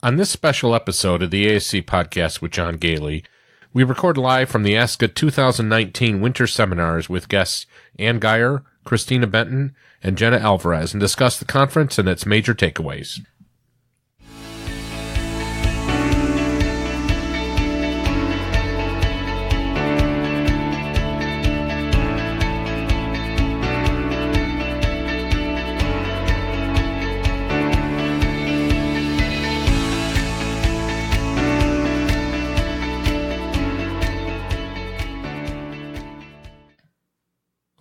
On this special episode of the ASC Podcast with John Goehle, we record live from the ASCA 2019 Winter Seminars with Guests Ann Geier, Cristina Bentin, and Jenna Alvarez and discuss the conference and its major takeaways.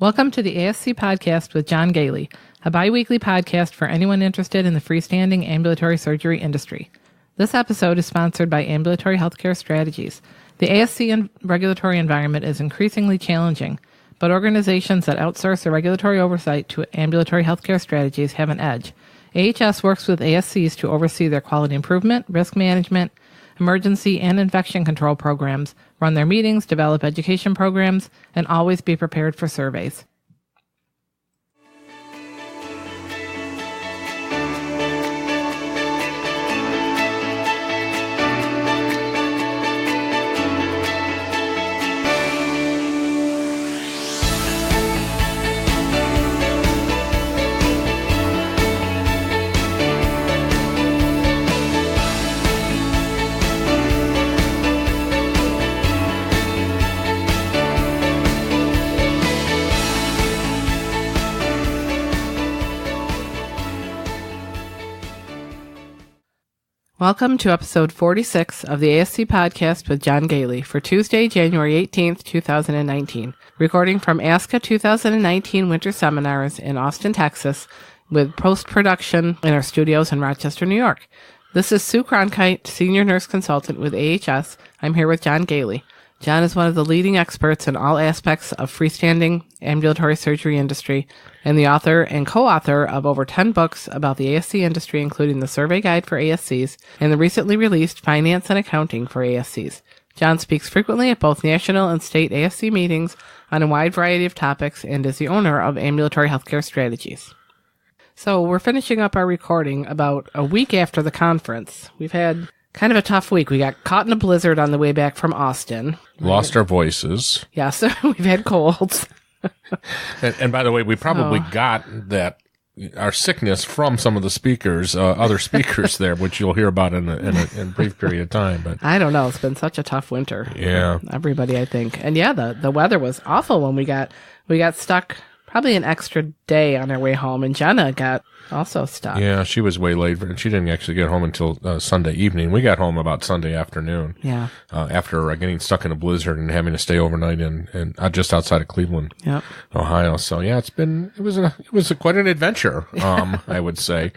Welcome to the ASC Podcast with John Goehle, a bi-weekly podcast for anyone interested in the freestanding ambulatory surgery industry. This episode is sponsored by Ambulatory Healthcare Strategies. The ASC regulatory environment is increasingly challenging, but organizations that outsource their regulatory oversight to ambulatory healthcare strategies have an edge. AHS works with ASCs to oversee their quality improvement, risk management, emergency and infection control programs, run their meetings, develop education programs, and always be prepared for surveys. Welcome to episode 46 of the ASC Podcast with John Goehle for Tuesday, January 18th, 2019. Recording from ASCA 2019 Winter Seminars in Austin, Texas, with post-production in our studios in Rochester, New York. This is Sue Cronkite, Senior Nurse Consultant with AHS. I'm here with John Goehle. John is one of the leading experts in all aspects of freestanding ambulatory surgery industry and the author and co-author of over 10 books about the ASC industry, including the Survey Guide for ASCs and the recently released Finance and Accounting for ASCs. John speaks frequently at both national and state ASC meetings on a wide variety of topics and is the owner of Ambulatory Healthcare Strategies. So we're finishing up our recording about a week after the conference. We've had kind of a tough week. We got caught in a blizzard on the way back from Austin. Lost our voices. Yes, we've had colds. and by the way, we probably got that our sickness from some of the speakers, other speakers there, which you'll hear about in a brief period of time. But I don't know. It's been such a tough winter. Yeah, for everybody, I think. And yeah, the weather was awful when we got stuck probably an extra day on our way home, and Jenna got also stuck. Yeah, she was way late, and she didn't actually get home until Sunday evening. We got home about Sunday afternoon. Yeah. After getting stuck in a blizzard and having to stay overnight in just outside of Cleveland, Ohio. So yeah, it was quite an adventure, I would say.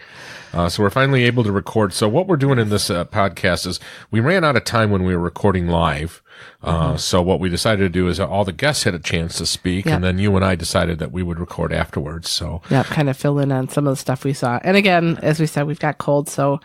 So we're finally able to record. So what we're doing in this podcast is we ran out of time when we were recording live. So what we decided to do is all the guests had a chance to speak, and then you and I decided that we would record afterwards. So kind of fill in on some of the stuff we saw. And again, as we said, we've got colds, so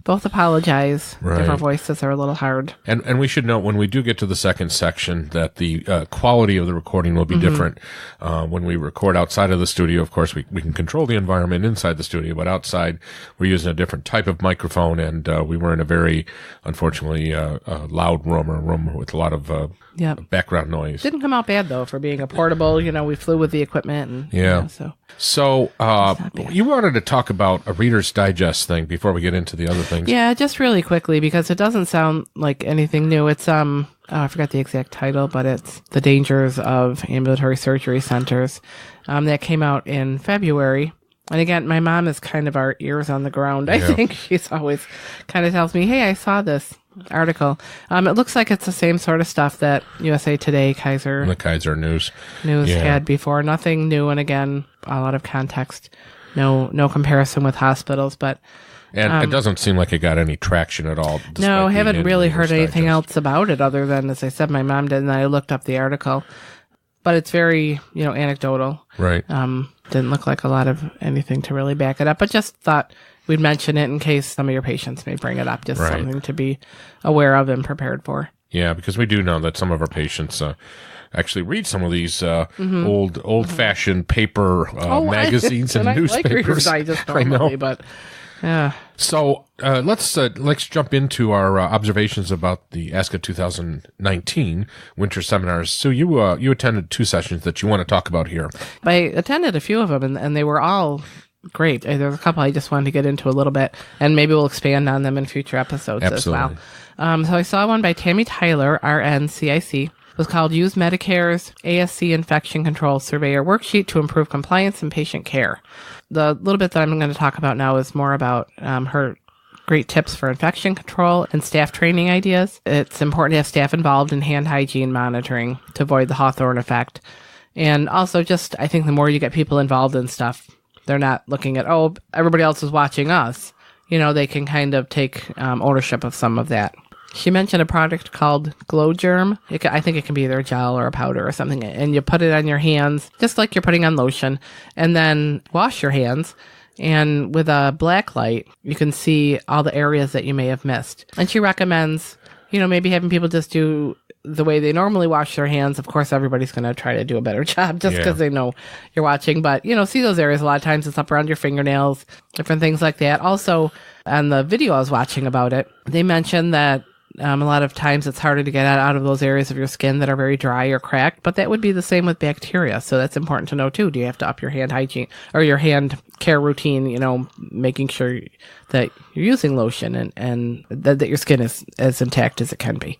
both apologize. Right. Different voices are a little hard. And we should note when we do get to the second section that the quality of the recording will be different. When we record outside of the studio, of course, we can control the environment inside the studio, but outside we're using a different type of microphone, and we were in a very, unfortunately, loud room, or a room with a lot of background noise. Didn't come out bad, though, for being a portable. We flew with the equipment. And, So you wanted to talk about a Reader's Digest thing before we get into the other things. Yeah, just really quickly, because it doesn't sound like anything new. It's, I forgot the exact title, but it's The Dangers of Ambulatory Surgery Centers. That came out in February. And again, my mom is kind of our ears on the ground. I think she's always kind of tells me, hey, I saw this article. It looks like it's the same sort of stuff that USA Today, the Kaiser News had before. Nothing new, and again, a lot of context. No comparison with hospitals, but and it doesn't seem like it got any traction at all. No, haven't really heard anything else about it other than, as I said, my mom did, and I looked up the article. But it's very, anecdotal. Right. Didn't look like a lot of anything to really back it up, but just thought we'd mention it in case some of your patients may bring it up. Just something to be aware of and prepared for. Yeah, because we do know that some of our patients actually read some of these old-fashioned paper magazines and newspapers. I like Reader's Digest normally, but So let's jump into our observations about the ASCA 2019 winter seminars. So you attended 2 sessions that you want to talk about here. I attended a few of them, and they were all great. There's a couple I just wanted to get into a little bit, and maybe we'll expand on them in future episodes Absolutely. as well. So I saw one by Tammy Tyler, RN, CIC. It was called Use Medicare's ASC Infection Control Surveyor Worksheet to Improve Compliance and Patient Care. The little bit that I'm going to talk about now is more about her great tips for infection control and staff training ideas. It's important to have staff involved in hand hygiene monitoring to avoid the Hawthorne effect. And also just, I think the more you get people involved in stuff, they're not looking at, oh, everybody else is watching us. They can kind of take ownership of some of that. She mentioned a product called Glow Germ. I think it can be either a gel or a powder or something. And you put it on your hands, just like you're putting on lotion, and then wash your hands. And with a black light, you can see all the areas that you may have missed. And she recommends, maybe having people just do the way they normally wash their hands. Of course, everybody's going to try to do a better job just because they know you're watching. But, see those areas. A lot of times it's up around your fingernails, different things like that. Also, on the video I was watching about it, they mentioned that a lot of times it's harder to get out of those areas of your skin that are very dry or cracked, but that would be the same with bacteria. So that's important to know too. Do you have to up your hand hygiene or your hand care routine, making sure that you're using lotion and that your skin is as intact as it can be.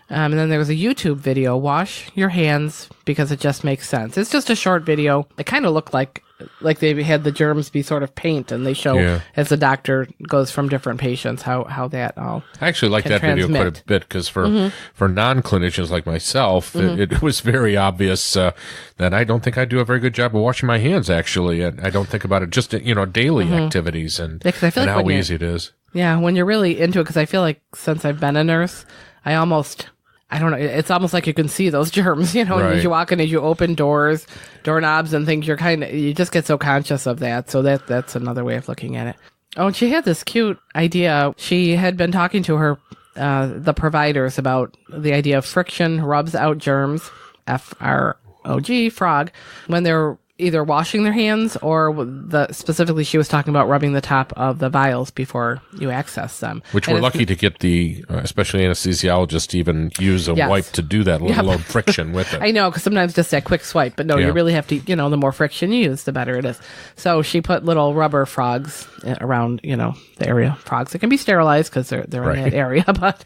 And then there was a YouTube video, Wash Your Hands Because It Just Makes Sense. It's just a short video. It kind of looked like they had the germs be sort of paint, and they show as the doctor goes from different patients how that all I actually like that video quite a bit because for non-clinicians like myself, it was very obvious that I don't think I do a very good job of washing my hands, actually. And I don't think about it just, daily activities and how easy it is. Yeah, when you're really into it, because I feel like since I've been a nurse, I don't know. It's almost like you can see those germs, right. As you walk in, as you open doors, doorknobs and things, you just get so conscious of that. So that's another way of looking at it. Oh, and she had this cute idea. She had been talking to the providers about the idea of friction rubs out germs, FROG, frog, when they're either washing their hands or specifically she was talking about rubbing the top of the vials before you access them. Which we're lucky to get especially anesthesiologists to even use a wipe to do that, let alone friction with it. I know, because sometimes just that quick swipe, but no, you really have to, the more friction you use, the better it is. So she put little rubber frogs around, the area. Frogs that can be sterilized because they're in that area, but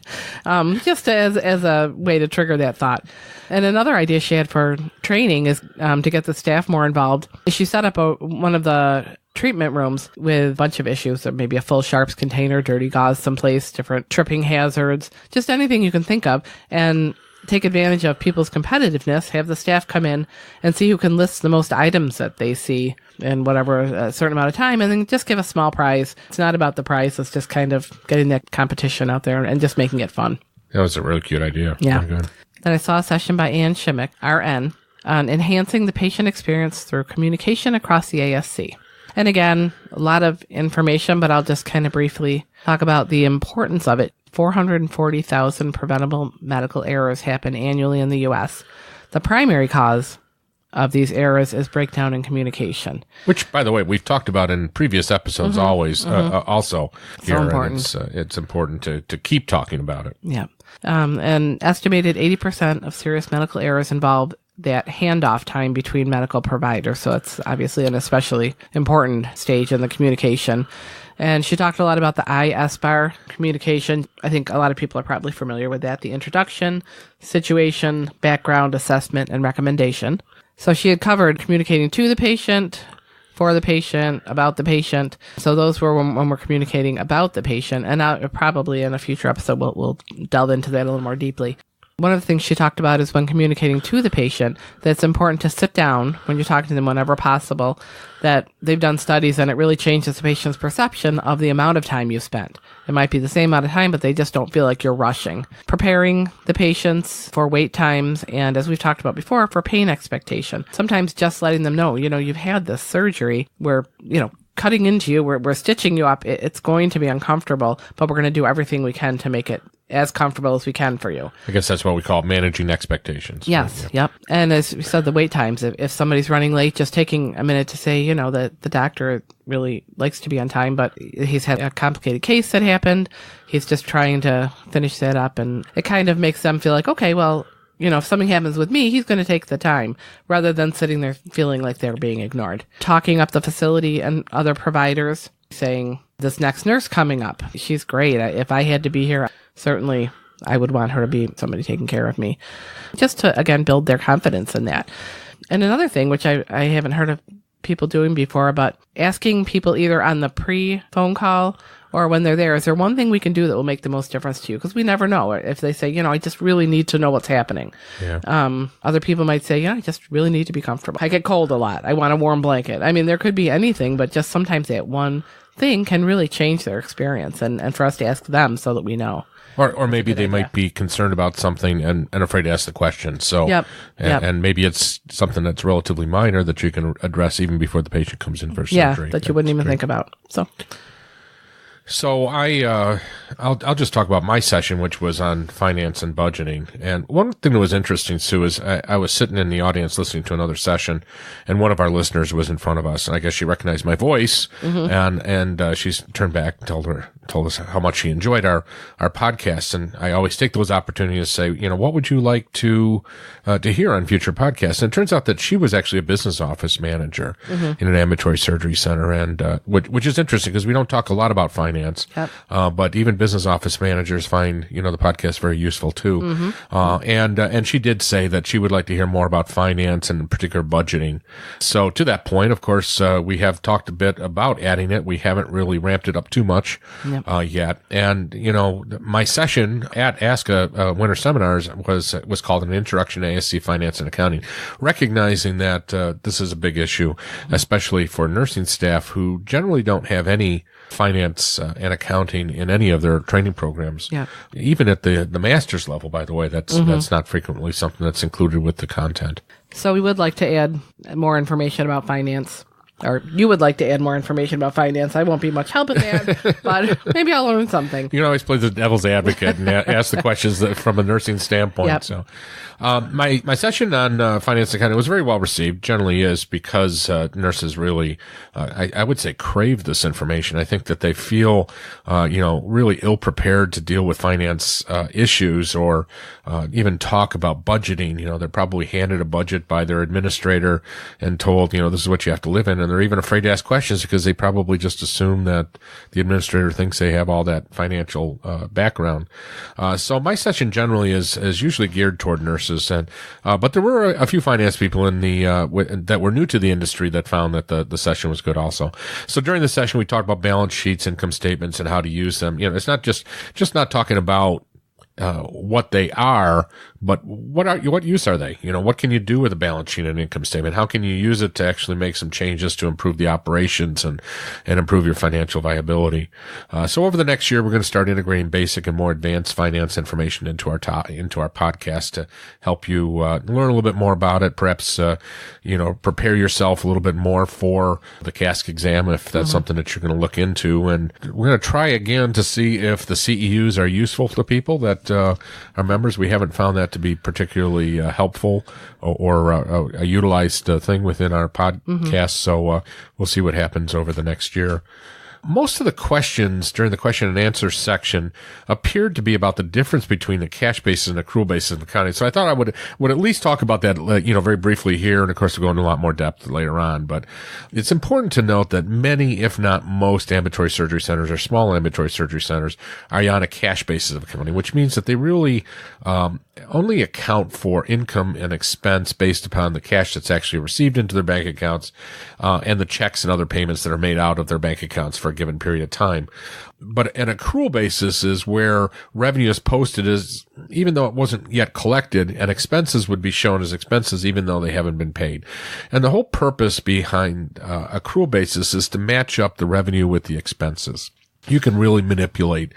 just as a way to trigger that thought. And another idea she had for training is to get the staff more involved. She set up one of the treatment rooms with a bunch of issues, or maybe a full sharps container, dirty gauze someplace, different tripping hazards, just anything you can think of, and take advantage of people's competitiveness, have the staff come in and see who can list the most items that they see in whatever a certain amount of time, and then just give a small prize. It's not about the prize, it's just kind of getting that competition out there and just making it fun. That was a really cute idea. Yeah. Very good. Then I saw a session by Ann Shimmick, RN, on enhancing the patient experience through communication across the ASC. And again, a lot of information, but I'll just kind of briefly talk about the importance of it. 440,000 preventable medical errors happen annually in the U.S. The primary cause of these errors is breakdown in communication. Which, by the way, we've talked about in previous episodes also here. So important. And it's important to keep talking about it. Yeah. An estimated 80% of serious medical errors involve that handoff time between medical providers. So it's obviously an especially important stage in the communication. And she talked a lot about the ISBAR communication. I think a lot of people are probably familiar with that. The introduction, situation, background, assessment, and recommendation. So she had covered communicating to the patient, for the patient, about the patient. So those were when we're communicating about the patient. And now probably in a future episode, we'll delve into that a little more deeply. One of the things she talked about is when communicating to the patient, that it's important to sit down when you're talking to them whenever possible, that they've done studies and it really changes the patient's perception of the amount of time you spent. It might be the same amount of time, but they just don't feel like you're rushing. Preparing the patients for wait times and, as we've talked about before, for pain expectation. Sometimes just letting them know, you've had this surgery where, cutting into you, we're stitching you up. It's going to be uncomfortable, but we're going to do everything we can to make it as comfortable as we can for you. I guess that's what we call managing expectations. Yes. Right? Yep. And as we said, the wait times, if somebody's running late, just taking a minute to say, that the doctor really likes to be on time, but he's had a complicated case that happened. He's just trying to finish that up. And it kind of makes them feel like, okay, well, if something happens with me, he's going to take the time rather than sitting there feeling like they're being ignored. Talking up the facility and other providers, saying, this next nurse coming up, she's great. If I had to be here, certainly I would want her to be somebody taking care of me. Just to, again, build their confidence in that. And another thing, which I haven't heard of people doing before, but asking people either on the pre-phone call or when they're there, is there one thing we can do that will make the most difference to you? Because we never know. If they say, I just really need to know what's happening. Yeah. Other people might say, I just really need to be comfortable. I get cold a lot. I want a warm blanket. I mean, there could be anything, but just sometimes that one thing can really change their experience, and for us to ask them so that we know. Or maybe they might be concerned about something and afraid to ask the question. So, and maybe it's something that's relatively minor that you can address even before the patient comes in for surgery. Yeah, that you wouldn't even think about. So I'll just talk about my session, which was on finance and budgeting. And one thing that was interesting, Sue, is I was sitting in the audience listening to another session, and one of our listeners was in front of us, and I guess she recognized my voice, and she turned back and told us how much she enjoyed our podcast. And I always take those opportunities to say, what would you like to hear on future podcasts? And it turns out that she was actually a business office manager in an ambulatory surgery center, and which is interesting because we don't talk a lot about finance. But even business office managers find, the podcast very useful too. And she did say that she would like to hear more about finance and in particular budgeting. So to that point, of course, we have talked a bit about adding it. We haven't really ramped it up too much yet. And, my session at ASCA Winter Seminars was called an Introduction to ASC Finance and Accounting, recognizing that this is a big issue, especially for nursing staff who generally don't have any finance and accounting in any of their training programs. Yeah. Even at the master's level, by the way, that's not frequently something that's included with the content. So we would like to add more information about finance. Or you would like to add more information about finance. I won't be much help in that, but maybe I'll learn something. You can always play the devil's advocate and ask the questions from a nursing standpoint. Yep. So, my session on finance and accounting was very well received. Generally is because nurses really, I would say, crave this information. I think that they feel, really ill prepared to deal with finance issues or even talk about budgeting. They're probably handed a budget by their administrator and told, this is what you have to live in. And they're even afraid to ask questions because they probably just assume that the administrator thinks they have all that financial background. So my session generally is usually geared toward nurses, and but there were a few finance people in the that were new to the industry that found that the session was good also. So during the session, we talked about balance sheets, income statements, and how to use them. It's not just not talking about what they are, but what use are they? What can you do with a balance sheet and income statement? How can you use it to actually make some changes to improve the operations and improve your financial viability? So over the next year, we're going to start integrating basic and more advanced finance information into our podcast to help you learn a little bit more about it. Perhaps prepare yourself a little bit more for the CASC exam if that's something that you're going to look into. And we're going to try again to see if the CEUs are useful to people that our members. We haven't found that to be particularly helpful or a utilized thing within our podcast. So we'll see what happens over the next year. Most of the questions during the question and answer section appeared to be about the difference between the cash basis and accrual basis in accounting. So I thought I would at least talk about that, very briefly here. And of course, we'll go into a lot more depth later on. But it's important to note that many, if not most, ambulatory surgery centers or small ambulatory surgery centers are on a cash basis of accounting, which means that they really only account for income and expense based upon the cash that's actually received into their bank accounts and the checks and other payments that are made out of their bank accounts for a given period of time. But an accrual basis is where revenue is posted as even though it wasn't yet collected, and expenses would be shown as expenses even though they haven't been paid. And the whole purpose behind accrual basis is to match up the revenue with the expenses. you can really manipulate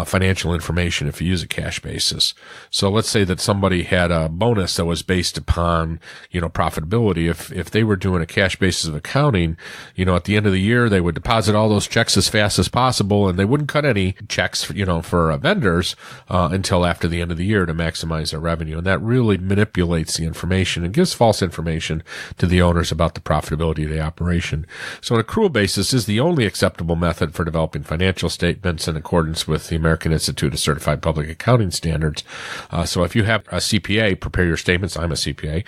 financial information if you use a cash basis. So let's say that somebody had a bonus that was based upon, profitability. If they were doing a cash basis of accounting, at the end of the year, they would deposit all those checks as fast as possible, and they wouldn't cut any checks, for vendors until after the end of the year to maximize their revenue. And that really manipulates the information and gives false information to the owners about the profitability of the operation. So an accrual basis is the only acceptable method for developing financial statements in accordance with the American Institute of Certified Public Accounting Standards. So if you have a CPA prepare your statements, I'm a CPA,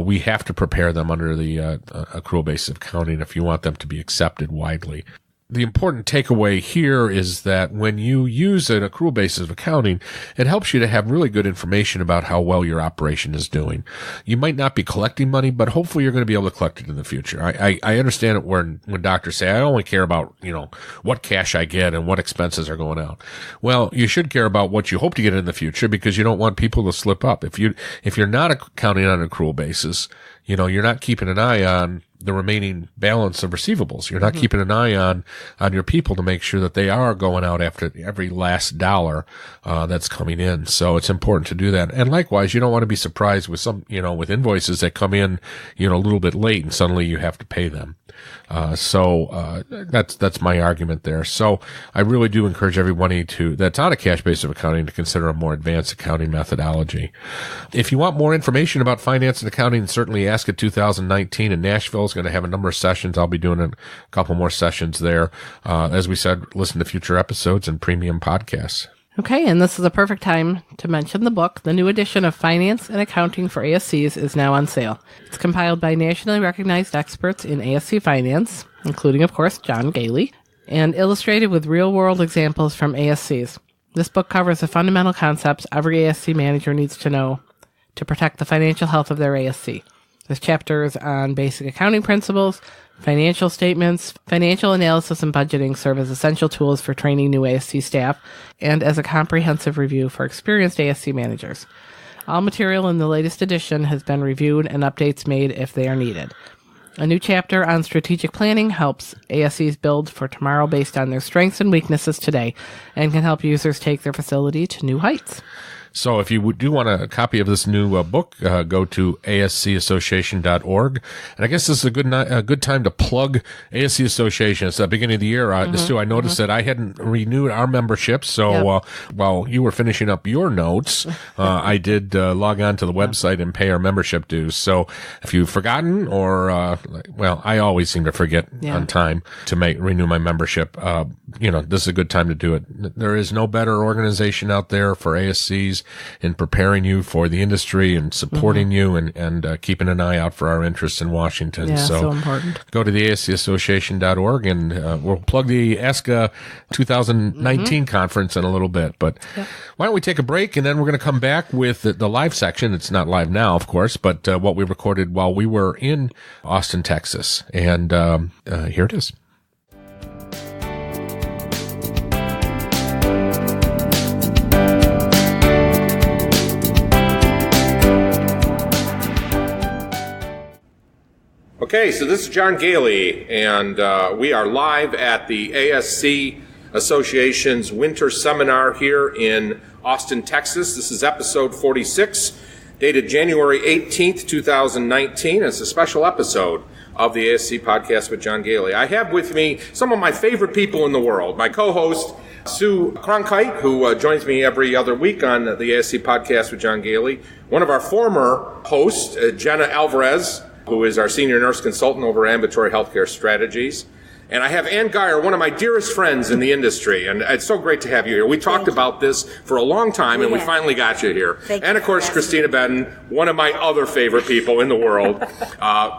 we have to prepare them under the accrual basis of accounting if you want them to be accepted widely. The important takeaway here is that when you use an accrual basis of accounting, it helps you to have really good information about how well your operation is doing. You might not be collecting money, but hopefully you're going to be able to collect it in the future. I understand it when doctors say, I only care about, what cash I get and what expenses are going out. Well, you should care about what you hope to get in the future because you don't want people to slip up. If you're not accounting on an accrual basis, you're not keeping an eye on the remaining balance of receivables. You're not keeping an eye on your people to make sure that they are going out after every last dollar that's coming in. So it's important to do that. And likewise, you don't want to be surprised with with invoices that come in, a little bit late and suddenly you have to pay them. So that's my argument there. So I really do encourage everybody that's on a cash basis of accounting to consider a more advanced accounting methodology. If you want more information about finance and accounting, certainly ASCA 2019 in Nashville is going to have a number of sessions. I'll be doing a couple more sessions there. As we said, listen to future episodes and premium podcasts. Okay, and this is a perfect time to mention the book. The new edition of Finance and Accounting for ASCs is now on sale. It's compiled by nationally recognized experts in ASC finance, including, of course, John Goehle, and illustrated with real-world examples from ASCs. This book covers the fundamental concepts every ASC manager needs to know to protect the financial health of their ASC. There's chapters on basic accounting principles, financial statements, financial analysis and budgeting serve as essential tools for training new ASC staff and as a comprehensive review for experienced ASC managers. All material in the latest edition has been reviewed and updates made if they are needed. A new chapter on strategic planning helps ASCs build for tomorrow based on their strengths and weaknesses today and can help users take their facility to new heights. So if you do want a copy of this new book, go to ascassociation.org. And I guess this is a good time to plug ASC Association. It's the beginning of the year. Sue, I noticed that I hadn't renewed our membership. So while you were finishing up your notes, I did log on to the website and pay our membership dues. So if you've forgotten or, I always seem to forget on time to renew my membership. This is a good time to do it. There is no better organization out there for ASCs in preparing you for the industry and supporting you and keeping an eye out for our interests in Washington. Yeah, so important. Go to the ASCassociation.org and we'll plug the ASCA 2019 conference in a little bit. But why don't we take a break and then we're going to come back with the live section. It's not live now, of course, but what we recorded while we were in Austin, Texas. And here it is. Okay, so this is John Goehle, and we are live at the ASC Association's Winter Seminar here in Austin, Texas. This is episode 46, dated January 18th, 2019. It's a special episode of the ASC Podcast with John Goehle. I have with me some of my favorite people in the world. My co-host, Sue Cronkite, who joins me every other week on the ASC Podcast with John Goehle. One of our former hosts, Jenna Alvarez, who is our senior nurse consultant over Ambulatory Healthcare Strategies. And I have Ann Geier, one of my dearest friends in the industry, and it's so great to have you here. We talked about this for a long time, and we finally got you here. And, of course, Cristina Bentin, one of my other favorite people in the world.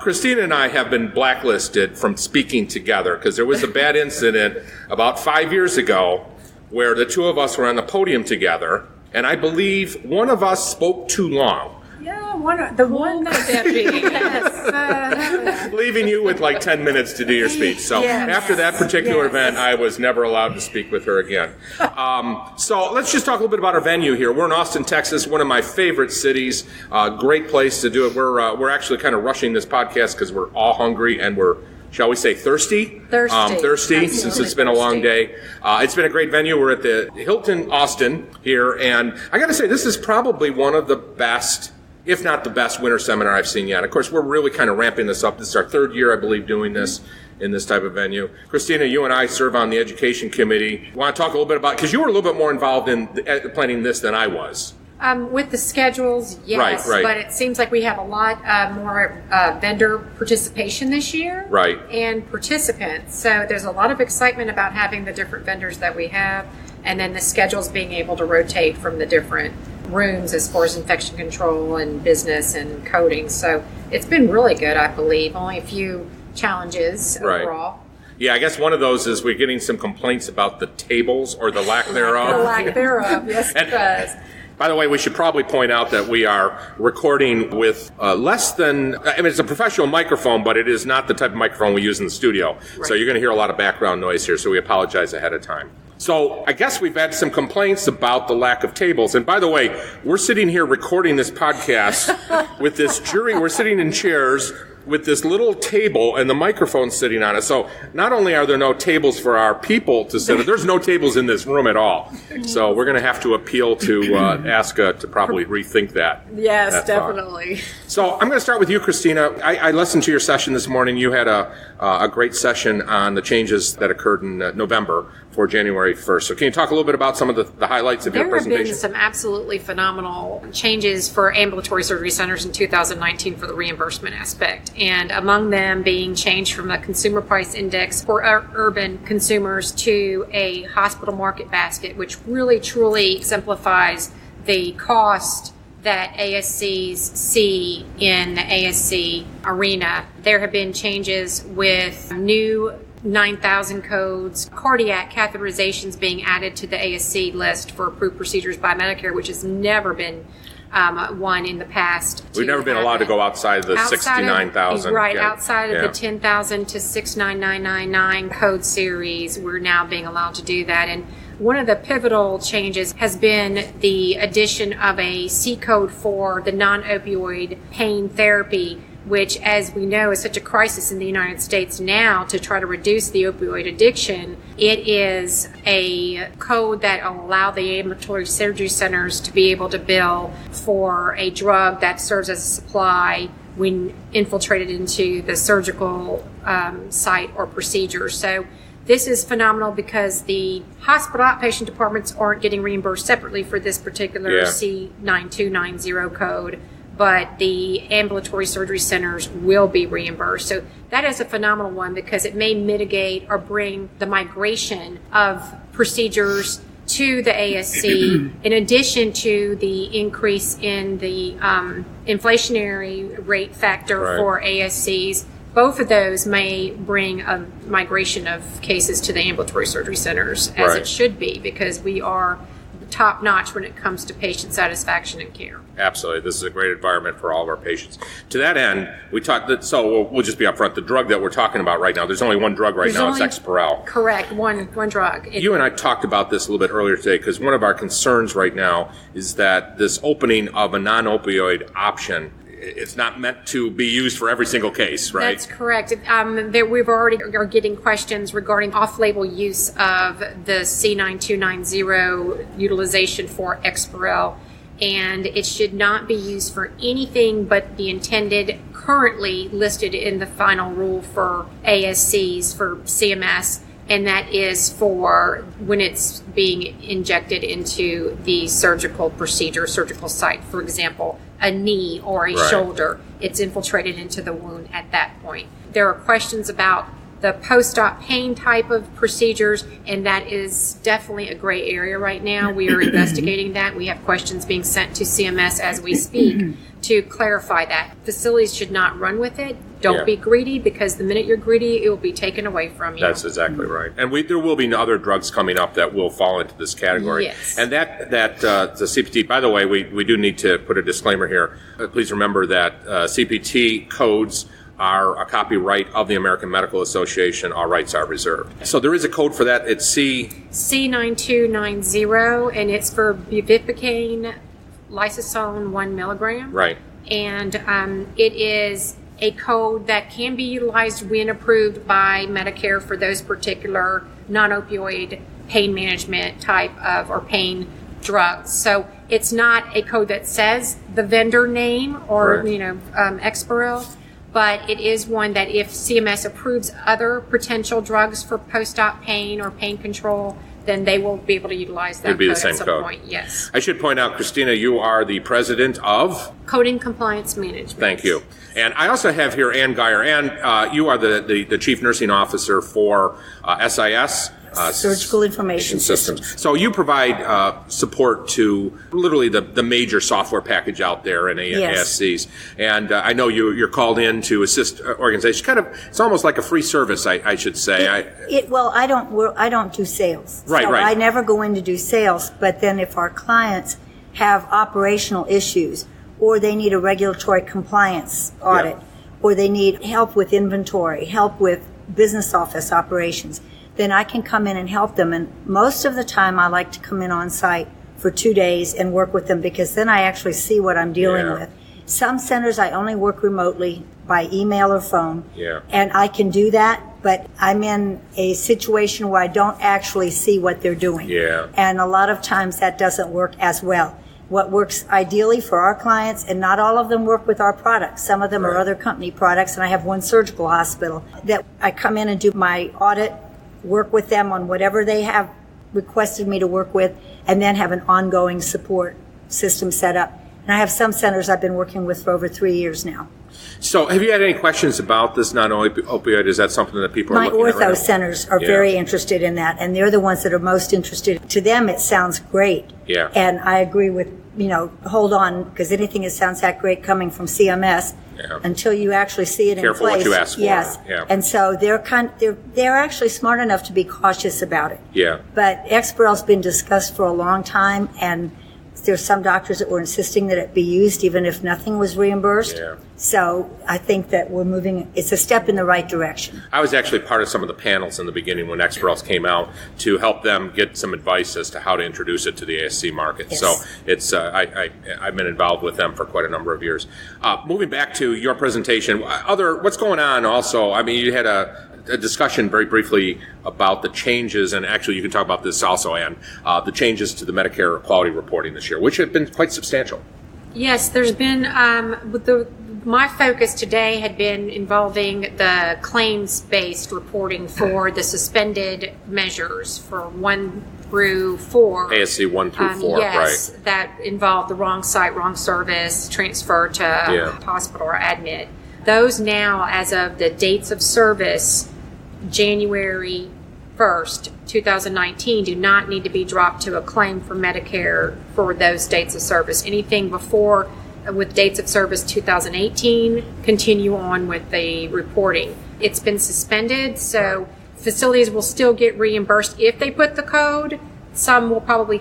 Cristina and I have been blacklisted from speaking together because there was a bad incident about 5 years ago where the two of us were on the podium together, and I believe one of us spoke too long. Yeah, the one that be. Yes. Leaving you with like 10 minutes to do your speech. So after that particular event, I was never allowed to speak with her again. So let's just talk a little bit about our venue here. We're in Austin, Texas, one of my favorite cities. Great place to do it. We're actually kind of rushing this podcast because we're all hungry and we're shall we say, thirsty? Thirsty. Since it's been a long day. It's been a great venue. We're at the Hilton Austin here, and I got to say, this is probably one of the best, if not the best, winter seminar I've seen yet. Of course, we're really kind of ramping this up. This is our third year, I believe, doing this in this type of venue. Cristina, you and I serve on the education committee. Want to talk a little bit about, because you were a little bit more involved in planning this than I was. With the schedules, yes, right. But it seems like we have a lot more vendor participation this year, right, and participants. So there's a lot of excitement about having the different vendors that we have, and then the schedules being able to rotate from the different rooms as far as infection control and business and coding. So it's been really good, I believe. Only a few challenges overall. Yeah, I guess one of those is we're getting some complaints about the tables or the lack thereof. The lack thereof, yes, it does. By the way, we should probably point out that we are recording with less than, it's a professional microphone, but it is not the type of microphone we use in the studio. Right. So you're going to hear a lot of background noise here, so we apologize ahead of time. So I guess we've had some complaints about the lack of tables. And by the way, we're sitting here recording this podcast with this jury. We're sitting in chairs with this little table and the microphone sitting on it. So not only are there no tables for our people to sit, there's no tables in this room at all. So we're going to have to appeal to ASCA to probably rethink that. Yes, definitely. So I'm going to start with you, Cristina. I listened to your session this morning. You had a great session on the changes that occurred in November for January 1st. So can you talk a little bit about some of the highlights of your presentation? There have been some absolutely phenomenal changes for ambulatory surgery centers in 2019 for the reimbursement aspect. And among them being changed from a consumer price index for urban consumers to a hospital market basket, which really truly exemplifies the cost that ASCs see in the ASC arena. There have been changes with new 9,000 codes, cardiac catheterizations being added to the ASC list for approved procedures by Medicare, which has never been one in the past. We've never been allowed to go outside the 69,000. Right, outside of the 10,000 to 69999 code series, we're now being allowed to do that. And one of the pivotal changes has been the addition of a C code for the non-opioid pain therapy, which, as we know, is such a crisis in the United States now to try to reduce the opioid addiction. It is a code that will allow the ambulatory surgery centers to be able to bill for a drug that serves as a supply when infiltrated into the surgical site or procedure. So this is phenomenal because the hospital outpatient departments aren't getting reimbursed separately for this particular C9290 code, but the ambulatory surgery centers will be reimbursed. So that is a phenomenal one because it may mitigate or bring the migration of procedures to the ASC in addition to the increase in the inflationary rate factor for ASCs. Both of those may bring a migration of cases to the ambulatory surgery centers, as it should be, because we are top notch when it comes to patient satisfaction and care. Absolutely. This is a great environment for all of our patients. To that end, we talked that, so we'll just be upfront. The drug that we're talking about right now, there's only one drug right now, it's Exparel. Correct, one drug. You and I talked about this a little bit earlier today because one of our concerns right now is that this opening of a non-opioid option, it's not meant to be used for every single case, right? That's correct. We've already are getting questions regarding off-label use of the C9290 utilization for Exparel, and it should not be used for anything but the intended currently listed in the final rule for ASCs for CMS, and that is for when it's being injected into the surgical procedure, surgical site, for example, a knee or a shoulder. It's infiltrated into the wound at that point. There are questions about the post-op pain type of procedures, and that is definitely a gray area right now. We are investigating that. We have questions being sent to CMS as we speak to clarify that. Facilities should not run with it. Don't be greedy, because the minute you're greedy, it will be taken away from you. That's exactly right. And there will be other drugs coming up that will fall into this category. Yes. And that the CPT, by the way, we do need to put a disclaimer here. Please remember that CPT codes are a copyright of the American Medical Association. All rights are reserved. So there is a code for that. It's C9290, and it's for bupivacaine, lysosome 1 milligram. And it is a code that can be utilized when approved by Medicare for those particular non-opioid pain management type of or pain drugs. So it's not a code that says the vendor name or, Exparel, but it is one that if CMS approves other potential drugs for post-op pain or pain control, then they will be able to utilize that code at some point. Yes. I should point out, Cristina, you are the president of Coding Compliance Management. Thank you. And I also have here Ann Geier. Ann, you are the chief nursing officer for SIS. Surgical Information Systems. So you provide support to literally the major software package out there in ASCs. And I know you're called in to assist organizations. It's almost like a free service, I should say. I don't do sales. Right. I never go in to do sales. But then if our clients have operational issues, or they need a regulatory compliance audit, or they need help with inventory, help with business office operations, then I can come in and help them. And most of the time I like to come in on site for 2 days and work with them, because then I actually see what I'm dealing with. Some centers I only work remotely by email or phone, and I can do that, but I'm in a situation where I don't actually see what they're doing. And a lot of times that doesn't work as well. What works ideally for our clients, and not all of them work with our products. Some of them are other company products, and I have one surgical hospital that I come in and do my audit, work with them on whatever they have requested me to work with, and then have an ongoing support system set up. And I have some centers I've been working with for over 3 years now. So have you had any questions about this non-opioid? Is that something that people are looking at? My ortho centers are very interested in that, and they're the ones that are most interested. To them, it sounds great. And I agree with, hold on, because anything that sounds that great coming from CMS, until you actually see it in place. Careful what you ask for. Yes. And so they're actually smart enough to be cautious about it. But Exparel's been discussed for a long time, and there's some doctors that were insisting that it be used even if nothing was reimbursed. So I think that it's a step in the right direction. I was actually part of some of the panels in the beginning when Exparel came out to help them get some advice as to how to introduce it to the ASC market. So it's I've been involved with them for quite a number of years. Moving back to your presentation, what's going on also? I mean, you had a discussion very briefly about the changes, and actually you can talk about this also, Ann, the changes to the Medicare quality reporting this year, which have been quite substantial. Yes, there's been, my focus today had been involving the claims-based reporting for the suspended measures for 1 through 4. ASC 1 through 4, yes, right. That involved the wrong site, wrong service, transfer to hospital or admit. Those now, as of the dates of service, January 1st, 2019, do not need to be dropped to a claim for Medicare for those dates of service. Anything before, with dates of service 2018, continue on with the reporting. It's been suspended, so facilities will still get reimbursed if they put the code. Some will probably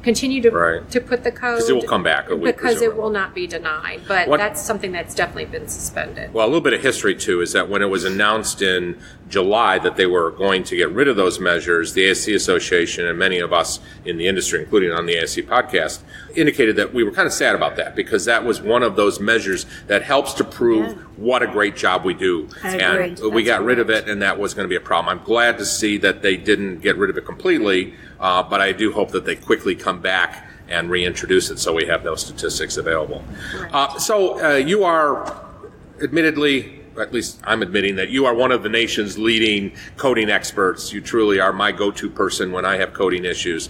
continue to put the code. Because it will come back. Because it will not be denied. But that's something that's definitely been suspended. Well, a little bit of history, too, is that when it was announced in July that they were going to get rid of those measures, the ASC Association and many of us in the industry, including on the ASC Podcast, indicated that we were kind of sad about that, because that was one of those measures that helps to prove what a great job we do. And we got rid of it, and that was going to be a problem. I'm glad to see that they didn't get rid of it completely, but I do hope that they quickly come back and reintroduce it so we have those statistics available. So you are admittedly, at least I'm admitting, that you are one of the nation's leading coding experts. You truly are my go-to person when I have coding issues.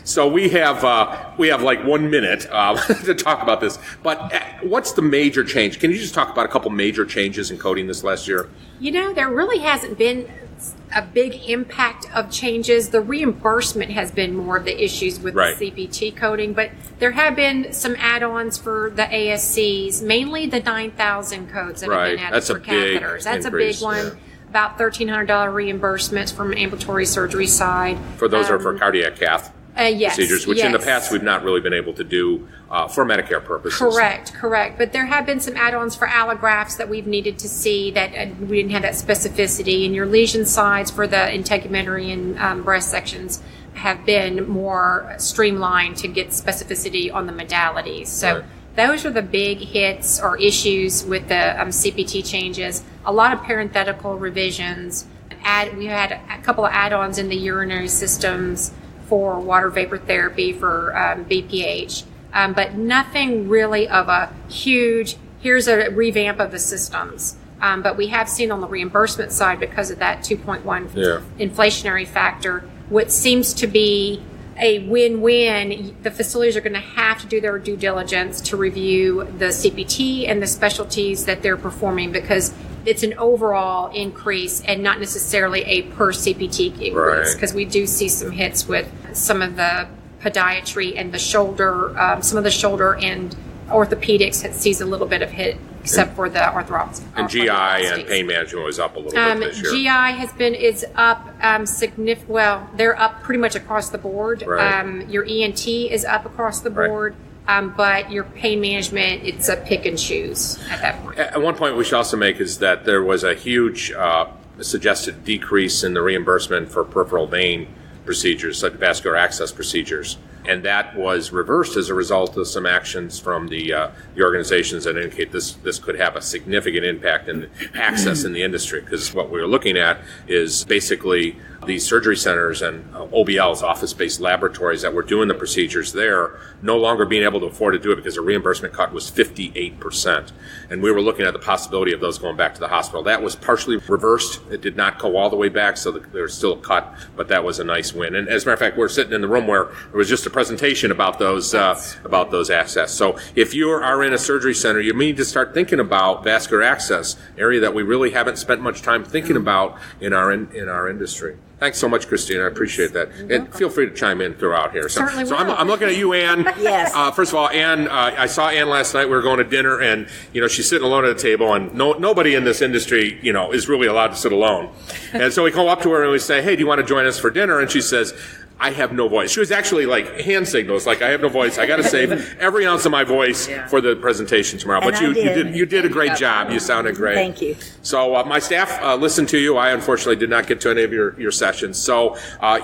So we have like 1 minute to talk about this. But what's the major change? Can you just talk about a couple major changes in coding this last year? There really hasn't been a big impact of changes. The reimbursement has been more of the issues with the CPT coding, but there have been some add-ons for the ASCs, mainly the 9,000 codes that have been added for catheters. That's a big one. About $1,300 reimbursements from ambulatory surgery side. For those are for cardiac cath procedures, which in the past we've not really been able to do for Medicare purposes. Correct. But there have been some add-ons for allografts that we've needed to see that we didn't have that specificity. And your lesion size for the integumentary and breast sections have been more streamlined to get specificity on the modalities. So those are the big hits or issues with the CPT changes. A lot of parenthetical revisions. We had a couple of add-ons in the urinary systems for water vapor therapy for BPH, but nothing really of a huge, here's a revamp of the systems. But we have seen on the reimbursement side, because of that 2.1 inflationary factor, what seems to be a win-win. The facilities are going to have to do their due diligence to review the CPT and the specialties that they're performing, because it's an overall increase and not necessarily a per CPT increase, because we do see some hits with some of the podiatry and the shoulder, some of the shoulder and orthopedics sees a little bit of hit, except for the arthroplasty. And GI and pain management was up a little bit this year. GI is up significant. Well, they're up pretty much across the board. Right. Your ENT is up across the board. But your pain management, it's a pick and choose at that point. At one point we should also make is that there was a huge suggested decrease in the reimbursement for peripheral vein procedures, like vascular access procedures. And that was reversed as a result of some actions from the organizations that indicate this could have a significant impact in access in the industry. Because what we're looking at is basically these surgery centers and OBLs, office-based laboratories that were doing the procedures there, no longer being able to afford to do it because the reimbursement cut was 58%. And we were looking at the possibility of those going back to the hospital. That was partially reversed. It did not go all the way back, so there's still a cut, but that was a nice win. And as a matter of fact, we're sitting in the room where there was just a presentation about those access. So if you are in a surgery center, you need to start thinking about vascular access, area that we really haven't spent much time thinking about in our industry. Thanks so much, Cristina. I appreciate that. And feel free to chime in throughout here. So I'm looking at you, Ann. Yes. First of all, Ann, I saw Ann last night. We were going to dinner, and she's sitting alone at a table, and nobody in this industry, is really allowed to sit alone. And so we go up to her and we say, "Hey, do you want to join us for dinner?" And she says, "I have no voice." She was actually like hand signals, like, "I have no voice. I got to save every ounce of my voice for the presentation tomorrow." And but you did a great job. You sounded great. Thank you. So my staff listened to you. I unfortunately did not get to any of your sessions. So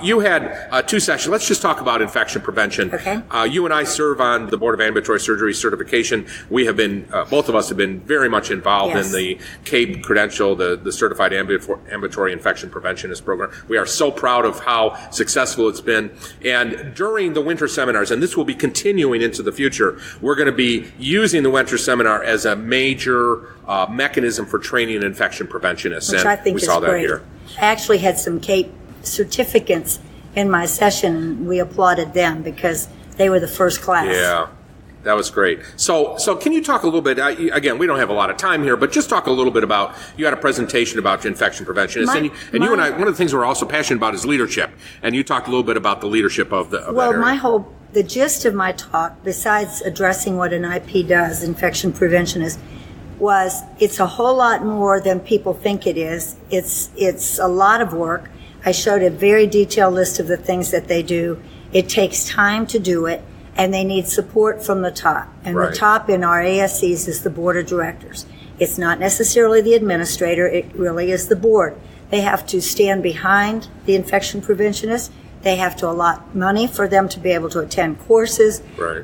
you had 2 sessions. Let's just talk about infection prevention. Okay. You and I serve on the Board of Ambulatory Surgery Certification. We have been, both of us have been very much involved in the CAPE credential, the Certified Ambulatory Infection Preventionist Program. We are so proud of how successful it's been. And during the winter seminars, and this will be continuing into the future, we're going to be using the winter seminar as a major mechanism for training infection preventionists. Which and I think we is saw that great. here. I actually had some CAPE certificates in my session, and we applauded them because they were the first class. Yeah. That was great. So can you talk a little bit, again, we don't have a lot of time here, but just talk a little bit about, you had a presentation about infection preventionists, and you and I, one of the things we're also passionate about is leadership, and you talked a little bit about the leadership of that area. The gist of my talk, besides addressing what an IP does, infection preventionist, was it's a whole lot more than people think it is. It's a lot of work. I showed a very detailed list of the things that they do. It takes time to do it. And they need support from the top. And the top in our ASCs is the board of directors. It's not necessarily the administrator, it really is the board. They have to stand behind the infection preventionists. They have to allot money for them to be able to attend courses,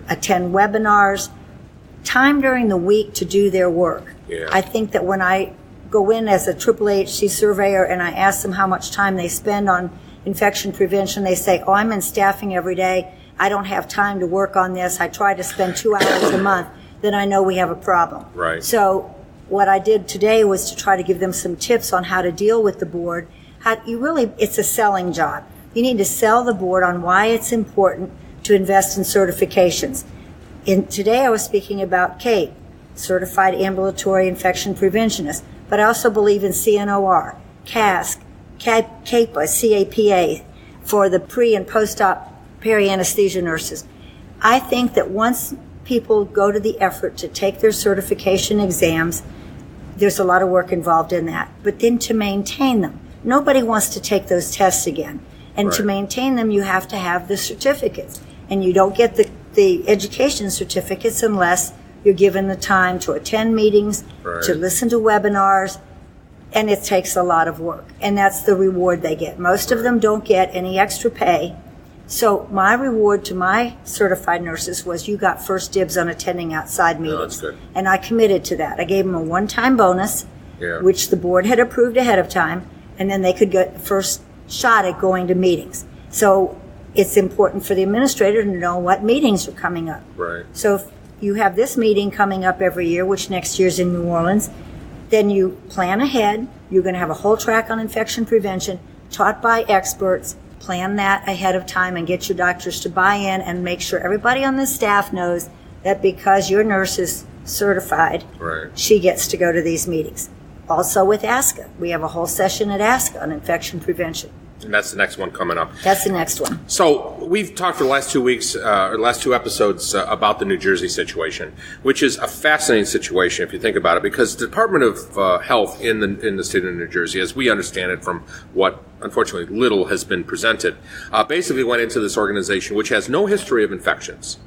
attend webinars, time during the week to do their work. Yeah. I think that when I go in as a AAHC surveyor and I ask them how much time they spend on infection prevention, they say, "Oh, I'm in staffing every day. I don't have time to work on this. I try to spend 2 hours a month." Then I know we have a problem. Right. So what I did today was to try to give them some tips on how to deal with the board. It's a selling job. You need to sell the board on why it's important to invest in certifications. Today I was speaking about CAPE, Certified Ambulatory Infection Preventionist, but I also believe in CNOR, CASC, CAPA, CAPA, for the pre- and post-op peri-anesthesia nurses. I think that once people go to the effort to take their certification exams, there's a lot of work involved in that. But then to maintain them, nobody wants to take those tests again. And to maintain them, you have to have the certificates. And you don't get the education certificates unless you're given the time to attend meetings, to listen to webinars, and it takes a lot of work. And that's the reward they get. Most of them don't get any extra pay. So my reward to my certified nurses was you got first dibs on attending outside meetings. Oh, that's good. And I committed to that. I gave them a one-time bonus, which the board had approved ahead of time, and then they could get the first shot at going to meetings. So it's important for the administrator to know what meetings are coming up. Right. So if you have this meeting coming up every year, which next year's in New Orleans, then you plan ahead. You're going to have a whole track on infection prevention taught by experts. Plan that ahead of time and get your doctors to buy in and make sure everybody on the staff knows that because your nurse is certified, she gets to go to these meetings. Also with ASCA, we have a whole session at ASCA on infection prevention. And that's the next one coming up. That's the next one. So we've talked for the last 2 weeks, or last 2 episodes, about the New Jersey situation, which is a fascinating situation if you think about it, because the Department of Health in the state of New Jersey, as we understand it from what unfortunately little has been presented, basically went into this organization, which has no history of infections,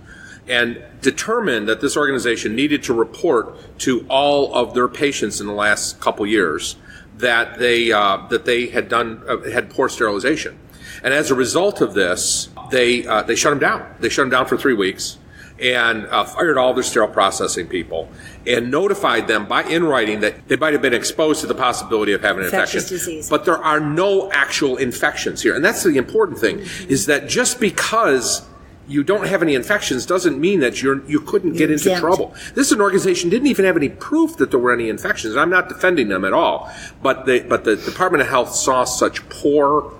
and determined that this organization needed to report to all of their patients in the last couple years that they had poor sterilization, and as a result of this, they shut them down. They shut them down for 3 weeks, and fired all their sterile processing people, and notified them in writing that they might have been exposed to the possibility of having an infection. Disease. But there are no actual infections here, and that's the important thing: is that just because you don't have any infections doesn't mean that you couldn't get into trouble. This is an organization didn't even have any proof that there were any infections. And I'm not defending them at all, but the Department of Health saw such poor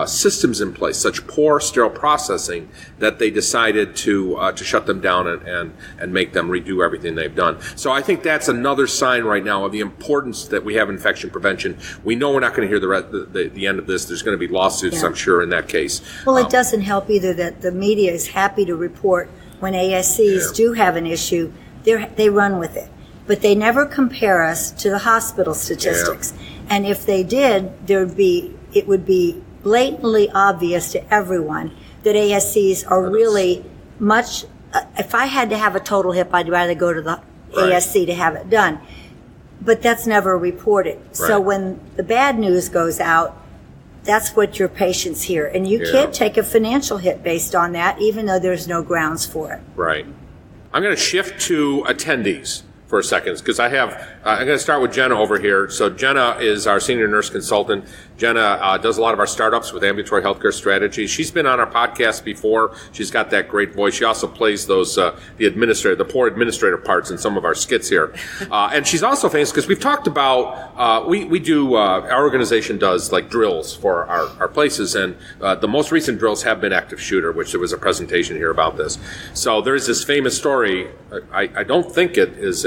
systems in place, such poor sterile processing, that they decided to shut them down and make them redo everything they've done. So I think that's another sign right now of the importance that we have infection prevention. We know we're not going to hear the end of this. There's going to be lawsuits, I'm sure, in that case. Well, it doesn't help either that the media is happy to report when ASCs do have an issue. They run with it. But they never compare us to the hospital statistics. And if they did, it would be blatantly obvious to everyone that ASCs are really much. If I had to have a total hip, I'd rather go to the ASC to have it done. But that's never reported. So when the bad news goes out, that's what your patients hear. And you can't take a financial hit based on that, even though there's no grounds for it. Right. I'm going to shift to attendees for a second, because I'm going to start with Jenna over here. So Jenna is our senior nurse consultant. Jenna does a lot of our startups with ambulatory healthcare strategies. She's been on our podcast before. She's got that great voice. She also plays those the poor administrator parts in some of our skits here. And she's also famous because we've talked about our organization does like drills for our places, and the most recent drills have been active shooter, which there was a presentation here about this. So there's this famous story. I don't think it is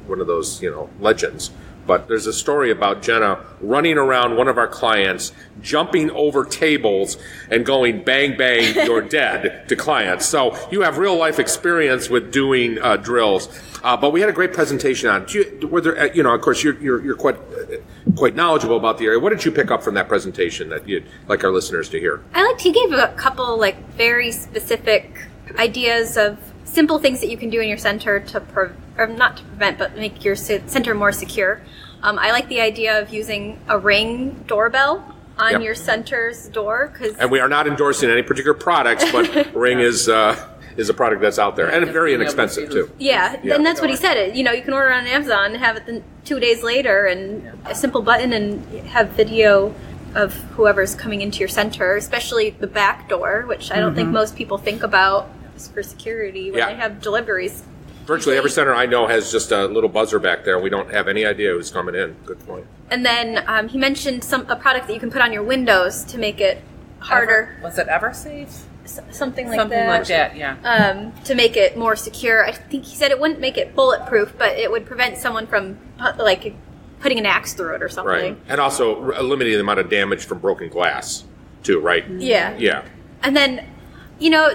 one of those legends, but there's a story about Jenna running around one of our clients, jumping over tables and going bang bang you're dead to clients. So you have real life experience with doing drills. But we had a great presentation on it. Were there, of course you're quite knowledgeable about the area. What did you pick up from that presentation that you'd like our listeners to hear? He gave a couple very specific ideas of simple things that you can do in your center not to prevent, but make your center more secure. I like the idea of using a Ring doorbell on your center's door. And we are not endorsing any particular products, but Ring is a product that's out there, and very inexpensive too. Yeah, and that's what he said. You can order on Amazon and have it 2 days later, and a simple button, and have video of whoever's coming into your center, especially the back door, which I don't think most people think about for security when they have deliveries. Virtually every center I know has just a little buzzer back there. We don't have any idea who's coming in. Good point. And then he mentioned a product that you can put on your windows to make it harder. Was it EverSafe? Something like that, yeah. To make it more secure. I think he said it wouldn't make it bulletproof, but it would prevent someone from putting an axe through it or something. Right. And also eliminating the amount of damage from broken glass too, right? Yeah. Yeah. And then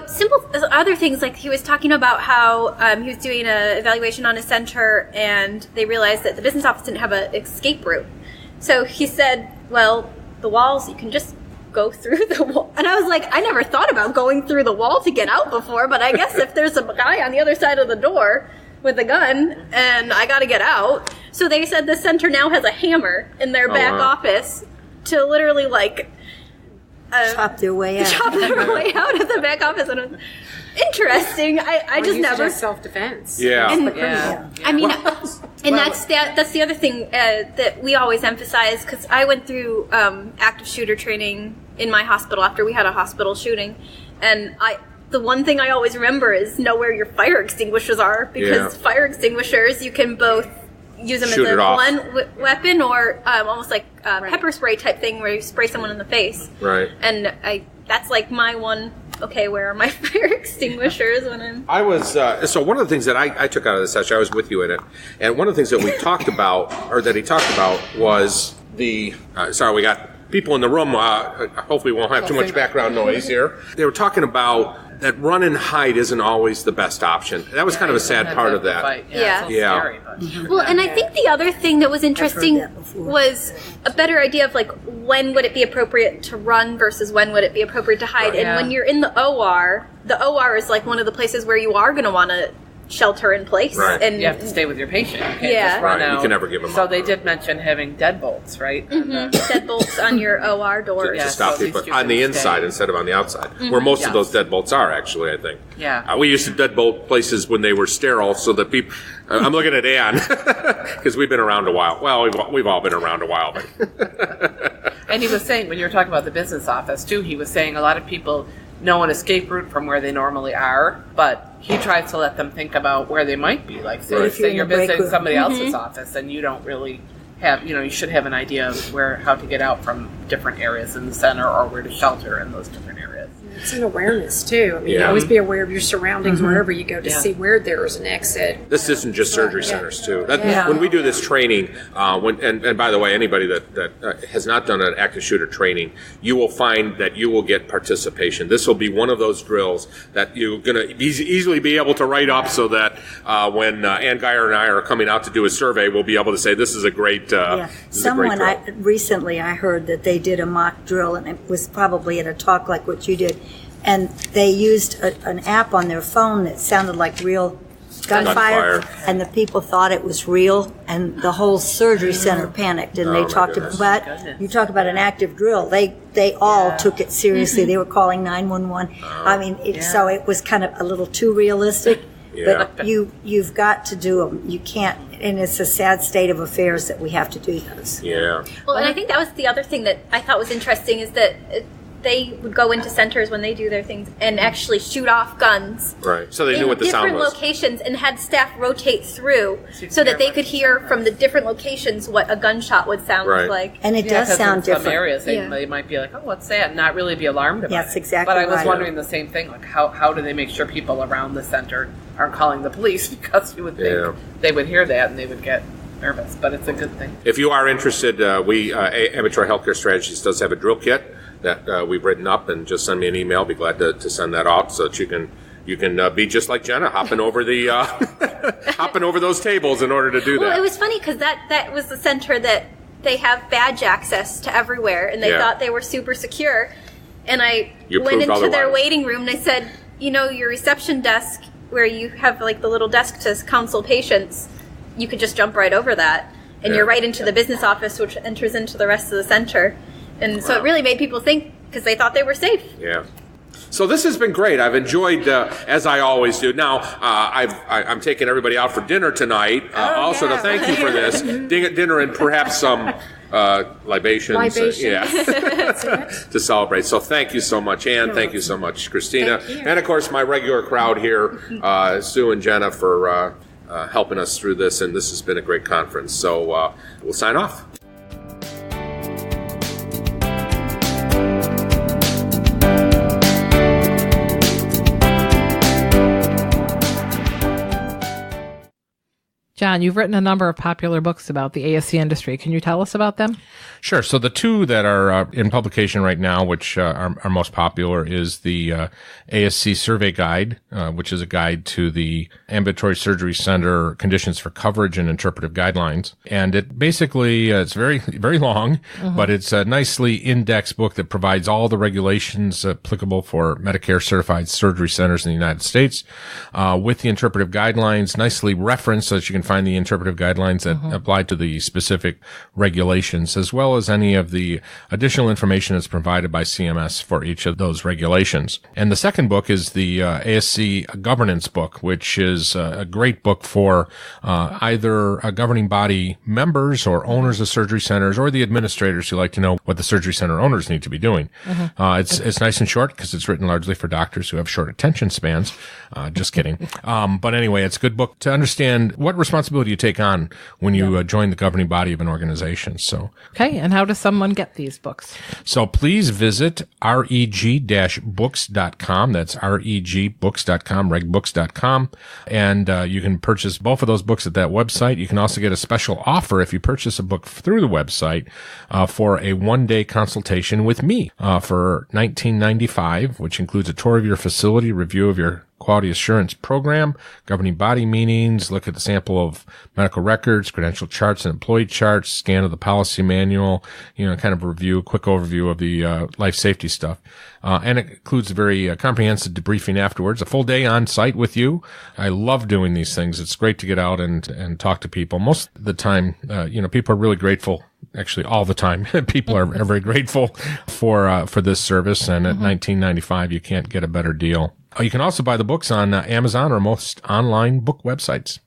simple other things, like he was talking about how he was doing an evaluation on his center, and they realized that the business office didn't have an escape route. So he said, well, the walls, you can just go through the wall. And I was like, I never thought about going through the wall to get out before, but I guess if there's a guy on the other side of the door with a gun and I got to get out. So they said the center now has a hammer in their back office to literally chop their way out. Chop their way out of the back office. And it was interesting. I just never self-defense. Yeah. I mean, and that's the other thing that we always emphasize, because I went through active shooter training in my hospital after we had a hospital shooting, and the one thing I always remember is know where your fire extinguishers are, because fire extinguishers, you can both use them Shoot as a weapon or almost like a pepper spray type thing where you spray someone in the face. Right. And that's like my one, okay, where are my fire extinguishers when I'm... I was, so one of the things that I took out of the session, I was with you in it, and one of the things that we talked about, or that he talked about, was the, sorry, we got people in the room, hopefully we won't have too much background noise here. They were talking about that run and hide isn't always the best option. That was kind of a sad part of that. Yeah. Scary, well, and I think the other thing that was interesting was a better idea of like when would it be appropriate to run versus when would it be appropriate to hide. And when you're in the OR is like one of the places where you are going to want to shelter in place. Right. And you have to stay with your patient. You can't just run out. You can never give them So up. they did mention having deadbolts, right? deadbolts on your OR doors. To stop so people at least you on can the stay. inside instead of on the outside, where most of those deadbolts are, actually, I think. Yeah. We used to deadbolt places when they were sterile so that people... I'm looking at Ann, because we've been around a while. Well, we've all been around a while. But And he was saying, when you were talking about the business office, too, he was saying a lot of people know an escape route from where they normally are, but he tries to let them think about where they might be. Like, say you're visiting somebody else's office and you don't really have, you should have an idea of how to get out from different areas in the center or where to shelter in those different areas. It's an awareness, too. I mean, always be aware of your surroundings wherever you go to see where there is an exit. this isn't just surgery centers, too. When we do this training, and by the way, anybody that has not done an active shooter training, you will find that you will get participation. This will be one of those drills that you're going to easily be able to write up so that when Ann Geier and I are coming out to do a survey, we'll be able to say this is a great Someone recently I heard that they did a mock drill, and it was probably at a talk like what you did, and they used an app on their phone that sounded like real gunfire, and the people thought it was real, and the whole surgery center panicked, and they talked about, you talk about an active drill, they all took it seriously. They were calling 911. I mean, so it was kind of a little too realistic. But you've got to do them. You can't, and it's a sad state of affairs that we have to do those. Yeah. Well, and I think that was the other thing that I thought was interesting is that they would go into centers when they do their things and actually shoot off guns. Right. So they knew what the sound was. In different locations, and had staff rotate through so that they could hear from the different locations what a gunshot would sound like. And it does sound different. In some areas, they might be like, oh, what's that? And not really be alarmed about it. That's exactly right. But I was right. wondering the same thing, like how do they make sure people around the center aren't calling the police, because you would think they would hear that and they would get nervous, but it's a good thing. If you are interested, Amateur Healthcare Strategies does have a drill kit that we've written up, and just send me an email. I'll be glad to send that out so that you can be just like Jenna, hopping over the hopping over those tables in order to do that. Well, it was funny because that was the center that they have badge access to everywhere, and they thought they were super secure. And I went into their waiting room and I said, your reception desk where you have like the little desk to counsel patients, you could just jump right over that, and you're right into the business office, which enters into the rest of the center. And so it really made people think, because they thought they were safe. Yeah. So this has been great. I've enjoyed, as I always do. Now, I'm taking everybody out for dinner tonight, also to thank you for this. Dinner and perhaps some libations. To celebrate. So thank you so much, Ann. Thank you so much, Cristina. And, of course, my regular crowd here, Sue and Jenna, for helping us through this. And this has been a great conference. So we'll sign off. John, you've written a number of popular books about the ASC industry. Can you tell us about them? Sure. So the two that are in publication right now, which are most popular, is the ASC Survey Guide, which is a guide to the ambulatory surgery center conditions for coverage and interpretive guidelines. And it basically, it's very, very long, but it's a nicely indexed book that provides all the regulations applicable for Medicare certified surgery centers in the United States, with the interpretive guidelines nicely referenced so that you can find the interpretive guidelines that apply to the specific regulations, as well as any of the additional information that's provided by CMS for each of those regulations. And the second book is the ASC Governance book, which is a great book for either a governing body members or owners of surgery centers or the administrators who like to know what the surgery center owners need to be doing. It's nice and short because it's written largely for doctors who have short attention spans. Just kidding. But anyway, it's a good book to understand what responsibility you take on when you join the governing body of an organization. So, okay. And how does someone get these books? So please visit reg-books.com. That's regbooks.com, regbooks.com. And you can purchase both of those books at that website. You can also get a special offer if you purchase a book through the website for a one-day consultation with me for $19.95, which includes a tour of your facility, review of your quality assurance program, governing body meetings, look at the sample of medical records, credential charts and employee charts, scan of the policy manual, kind of review, quick overview of the life safety stuff. And it includes a very comprehensive debriefing afterwards, a full day on site with you. I love doing these things. It's great to get out and talk to people. Most of the time, people are really grateful. Actually, all the time, people are very grateful for this service. And at $19.95, you can't get a better deal. You can also buy the books on Amazon or most online book websites.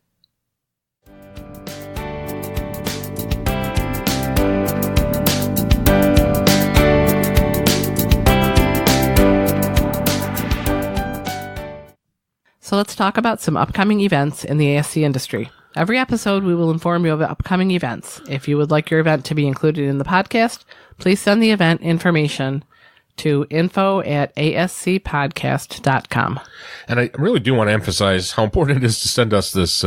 So let's talk about some upcoming events in the ASC industry. Every episode, we will inform you of upcoming events. If you would like your event to be included in the podcast, please send the event information to info@ascpodcast.com. And I really do want to emphasize how important it is to send us this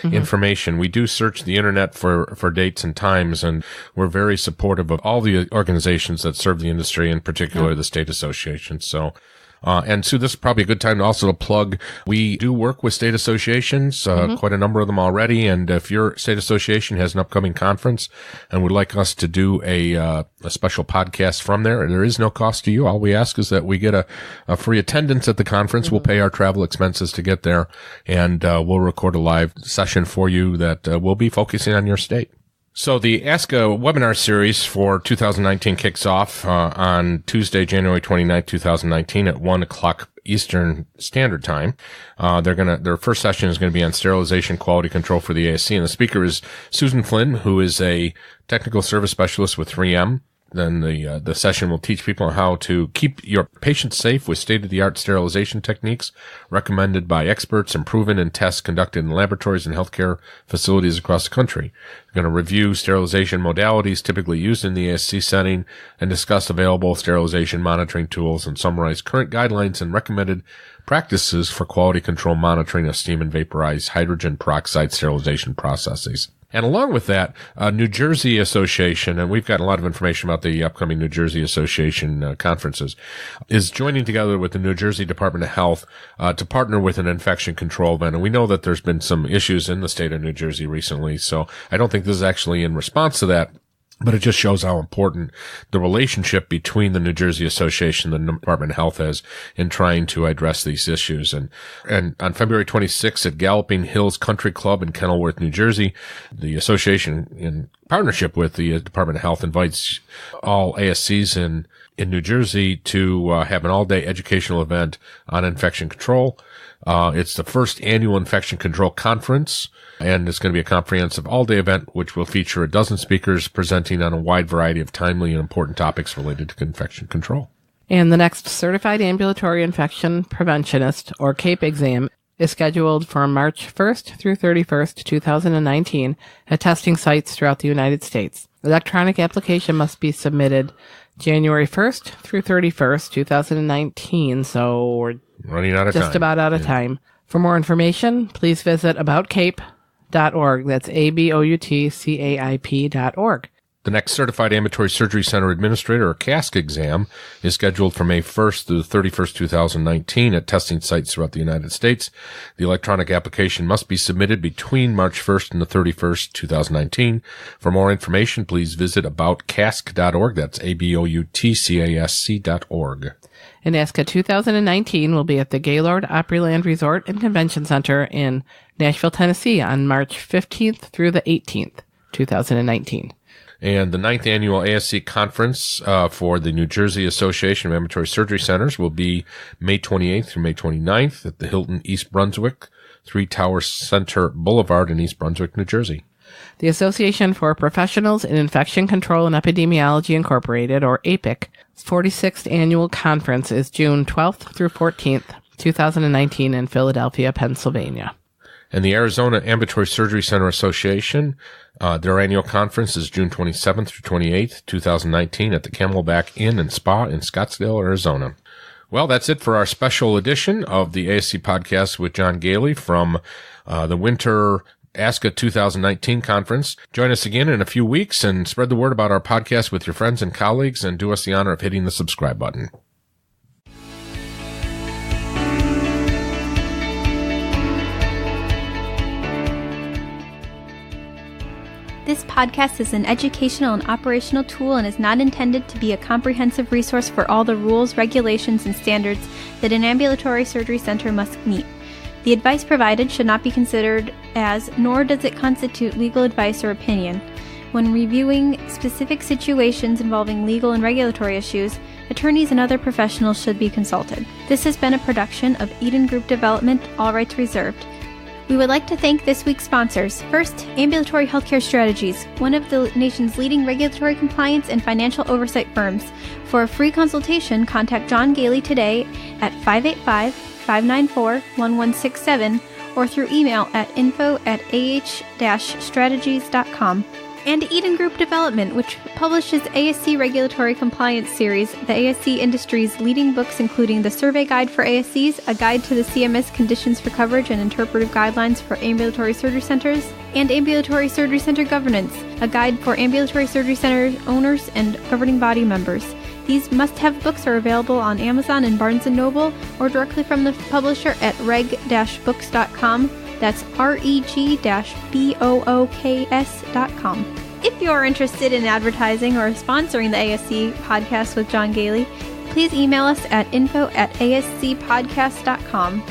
information. We do search the internet for dates and times, and we're very supportive of all the organizations that serve the industry, in particular the state associations. So, and Sue, this is probably a good time to plug. We do work with state associations, quite a number of them already. And if your state association has an upcoming conference and would like us to do a special podcast from there is no cost to you. All we ask is that we get a free attendance at the conference. We'll pay our travel expenses to get there, and we'll record a live session for you that will be focusing on your state. So the ASCA webinar series for 2019 kicks off on Tuesday, January 29th, 2019 at 1 o'clock Eastern Standard Time. Their first session is going to be on sterilization quality control for the ASC, and the speaker is Susan Flynn, who is a technical service specialist with 3M. Then the session will teach people how to keep your patients safe with state-of-the-art sterilization techniques recommended by experts and proven in tests conducted in laboratories and healthcare facilities across the country. We're going to review sterilization modalities typically used in the ASC setting and discuss available sterilization monitoring tools and summarize current guidelines and recommended practices for quality control monitoring of steam and vaporized hydrogen peroxide sterilization processes. And along with that, New Jersey Association, and we've got a lot of information about the upcoming New Jersey Association conferences, is joining together with the New Jersey Department of Health to partner with an infection control event. And we know that there's been some issues in the state of New Jersey recently, so I don't think this is actually in response to that. But it just shows how important the relationship between the New Jersey Association and the Department of Health is in trying to address these issues. And on February 26th at Galloping Hills Country Club in Kenilworth, New Jersey, the association, in partnership with the Department of Health, invites all ASCs in New Jersey to have an all-day educational event on infection control. It's the first annual infection control conference, and it's going to be a comprehensive all-day event which will feature a dozen speakers presenting on a wide variety of timely and important topics related to infection control. And the next Certified Ambulatory Infection Preventionist, or CAPE exam, is scheduled for March 1st through 31st, 2019 at testing sites throughout the United States. Electronic application must be submitted January 1st through 31st, 2019, so we're running out of time. Just about out of time. For more information, please visit aboutcape.org. That's ABOUTCAIP.org. The next Certified Ambulatory Surgery Center Administrator, or CASC exam, is scheduled from May 1st through the 31st, 2019 at testing sites throughout the United States. The electronic application must be submitted between March 1st and the 31st, 2019. For more information, please visit aboutcasc.org. That's aboutcasc.org. And ASCA 2019 will be at the Gaylord Opryland Resort and Convention Center in Nashville, Tennessee on March 15th through the 18th, 2019. And the 9th annual ASC conference for the New Jersey Association of Ambulatory Surgery Centers will be May 28th through May 29th at the Hilton East Brunswick, 3 Tower Center Boulevard in East Brunswick, New Jersey. The Association for Professionals in Infection Control and Epidemiology Incorporated, or APIC, 46th annual conference is June 12th through 14th, 2019 in Philadelphia, Pennsylvania. And the Arizona Ambulatory Surgery Center Association, their annual conference is June 27th through 28th, 2019 at the Camelback Inn and Spa in Scottsdale, Arizona. Well, that's it for our special edition of the ASC Podcast with John Goehle from the Winter ASCA 2019 conference. Join us again in a few weeks and spread the word about our podcast with your friends and colleagues, and do us the honor of hitting the subscribe button. This podcast is an educational and operational tool and is not intended to be a comprehensive resource for all the rules, regulations, and standards that an ambulatory surgery center must meet. The advice provided should not be considered as, nor does it constitute legal advice or opinion. When reviewing specific situations involving legal and regulatory issues, attorneys and other professionals should be consulted. This has been a production of Eden Group Development, all rights reserved. We would like to thank this week's sponsors. First, Ambulatory Healthcare Strategies, one of the nation's leading regulatory compliance and financial oversight firms. For a free consultation, contact John Goehle today at 585-594-1167 or through email at info@ah-strategies.com. And Eden Group Development, which publishes ASC Regulatory Compliance Series, the ASC industry's leading books including the Survey Guide for ASCs, a guide to the CMS Conditions for Coverage and Interpretive Guidelines for Ambulatory Surgery Centers, and Ambulatory Surgery Center Governance, a guide for ambulatory surgery center owners and governing body members. These must-have books are available on Amazon and Barnes & Noble or directly from the publisher at reg-books.com. That's reg-books.com. If you're interested in advertising or sponsoring the ASC Podcast with John Goehle, please email us at info@ascpodcast.com.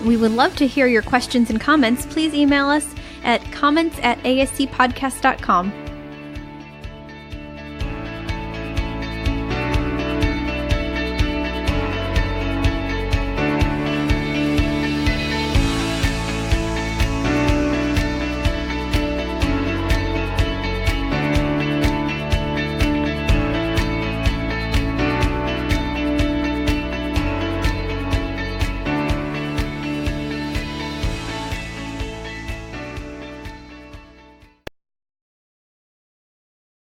We would love to hear your questions and comments. Please email us at comments@ascpodcast.com.